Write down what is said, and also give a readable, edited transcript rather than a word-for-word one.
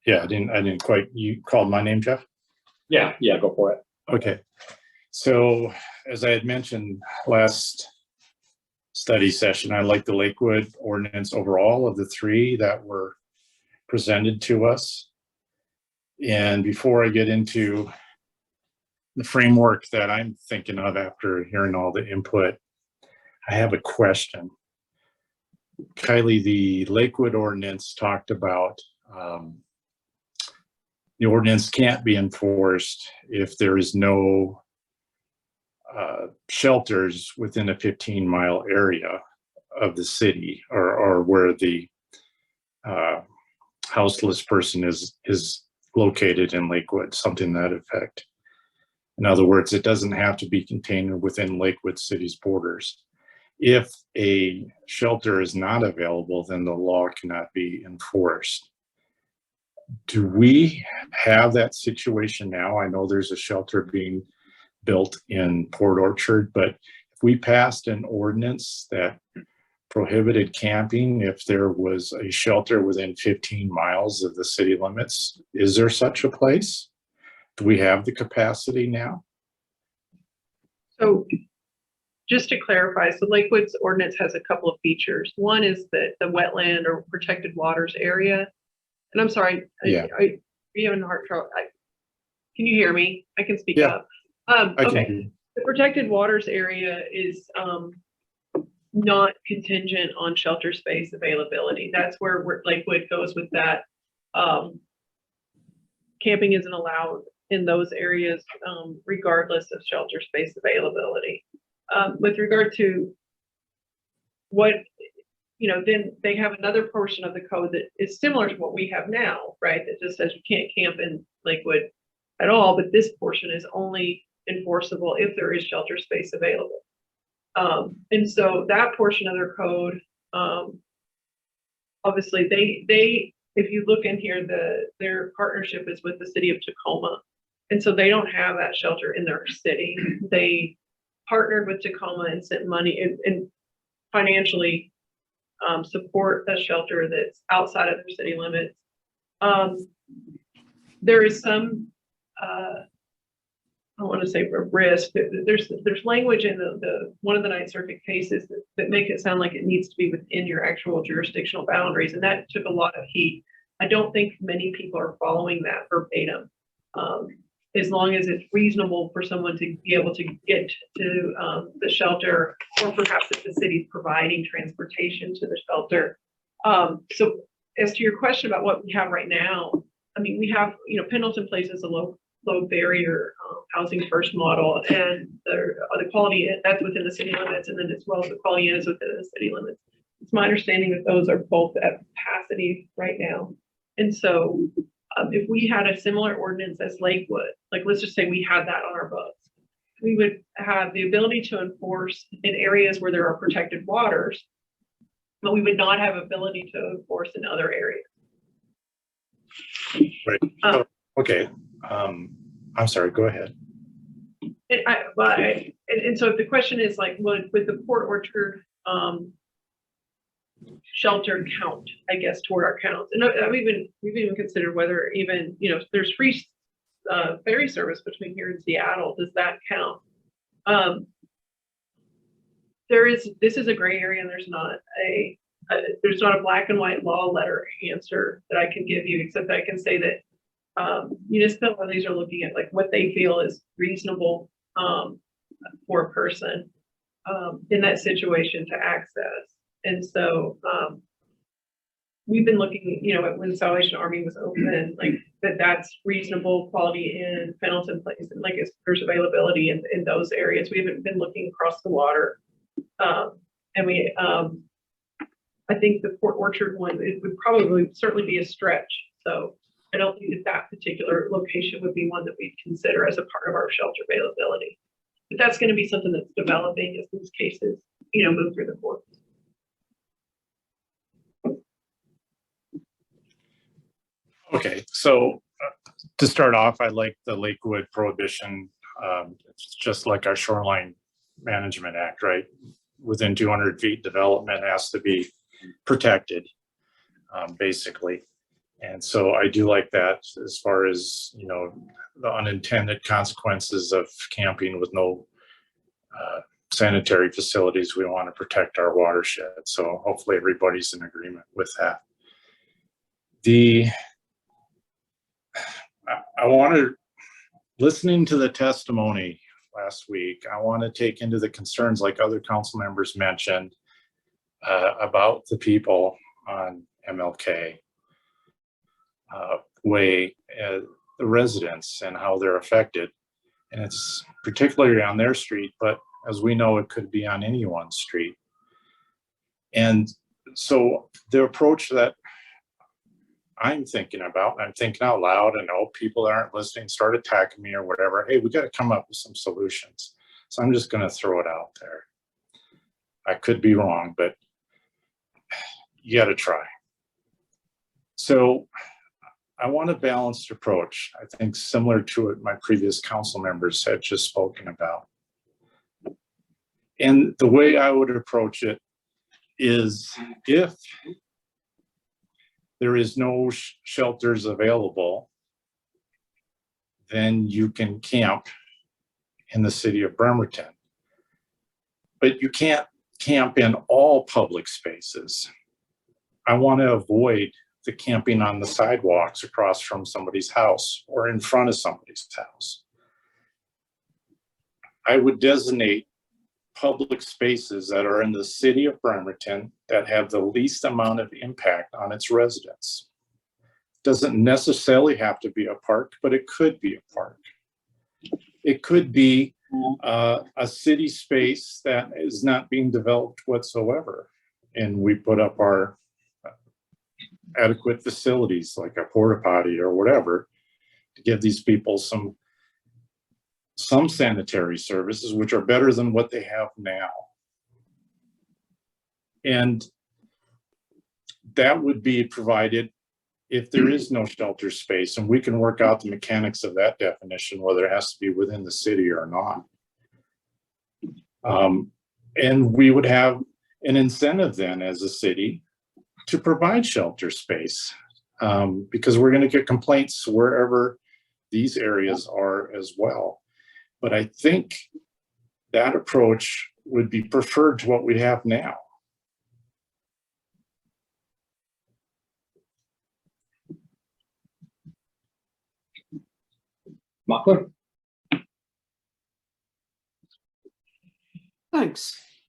Yeah, I didn't quite, you called my name, Jeff? Yeah, go for it. Okay. So as I had mentioned last study session, I like the Lakewood ordinance overall of the three that were presented to us. And before I get into the framework that I'm thinking of after hearing all the input, I have a question. Kylie, the Lakewood ordinance talked about the ordinance can't be enforced if there is no shelters within a 15-mile area of the city or where the houseless person is located in Lakewood, something to that effect. In other words, it doesn't have to be contained within Lakewood City's borders. If a shelter is not available, then the law cannot be enforced. Do we have that situation now? I know there's a shelter being built in Port Orchard, but if we passed an ordinance that prohibited camping if there was a shelter within 15 miles of the city limits, is there such a place? Do we have the capacity now? So just to clarify, so Lakewood's ordinance has a couple of features. One is that the wetland or protected waters area. And I'm sorry, Yeah. are you having a hard trouble? Can you hear me? I can speak Yeah. up. Okay. The protected waters area is not contingent on shelter space availability. That's where Lakewood goes with that. Camping isn't allowed in those areas regardless of shelter space availability. With regard to what, then they have another portion of the code that is similar to what we have now, right? That just says you can't camp in Lakewood at all, but this portion is only enforceable if there is shelter space available. And so that portion of their code, obviously they, if you look in here, their partnership is with the city of Tacoma. And so they don't have that shelter in their city. They partnered with Tacoma and sent money and financially support a shelter that's outside of their city limits. There is some, I don't want to say for risk. There's language in the one of the Ninth Circuit cases that make it sound like it needs to be within your actual jurisdictional boundaries, and that took a lot of heat. I don't think many people are following that verbatim. As long as it's reasonable for someone to be able to get to the shelter, or perhaps if the city's providing transportation to the shelter. So as to your question about what we have right now, I mean, we have, Pendleton Place is a low barrier housing first model, and the quality that's within the city limits, and then as well as the quality is within the city limits. It's my understanding that those are both at capacity right now. And so if we had a similar ordinance as Lakewood, like let's just say we had that on our books, we would have the ability to enforce in areas where there are protected waters, but we would not have ability to enforce in other areas. Right. Okay. I'm sorry, go ahead. And so if the question is like, with the Port Orchard shelter count, I guess, toward our counts, and we've even considered whether even, there's free ferry service between here and Seattle. Does that count? This is a gray area, and there's not a black and white law letter answer that I can give you, except I can say that municipalities are looking at like what they feel is reasonable for a person in that situation to access. And so we've been looking, at when the Salvation Army was open, like that's reasonable quality in Pendleton Place, and like there's availability in those areas. We haven't been looking across the water, and we I think the Port Orchard one, it would certainly be a stretch. So I don't think that particular location would be one that we'd consider as a part of our shelter availability. But that's going to be something that's developing as these cases, move through the courts. Okay, so to start off, I like the Lakewood prohibition. It's just like our Shoreline Management Act, right? Within 200 feet, development has to be protected, basically. And so I do like that as far as, the unintended consequences of camping with no sanitary facilities. We want to protect our watershed. So hopefully everybody's in agreement with that. I want to, listening to the testimony last week, I want to take into the concerns like other council members mentioned about the people on MLK Way, the residents and how they're affected. And it's particularly on their street, but as we know, it could be on anyone's street. And so the approach that I'm thinking about, I'm thinking out loud, and people that aren't listening start attacking me or whatever. Hey, we got to come up with some solutions. So I'm just going to throw it out there. I could be wrong, but you got to try. So I want a balanced approach, I think similar to what my previous council members had just spoken about. And the way I would approach it is, if there is no shelters available, then you can camp in the city of Bremerton. But you can't camp in all public spaces. I want to avoid the camping on the sidewalks across from somebody's house or in front of somebody's house. I would designate public spaces that are in the city of Bremerton that have the least amount of impact on its residents. Doesn't necessarily have to be a park, but it could be a park. It could be a city space that is not being developed whatsoever. And we put up our adequate facilities like a porta potty or whatever to give these people some sanitary services, which are better than what they have now. And that would be provided if there is no shelter space, and we can work out the mechanics of that definition, whether it has to be within the city or not. And we would have an incentive then as a city to provide shelter space, because we're going to get complaints wherever these areas are as well. But I think that approach would be preferred to what we have now. Malcolm? Thanks.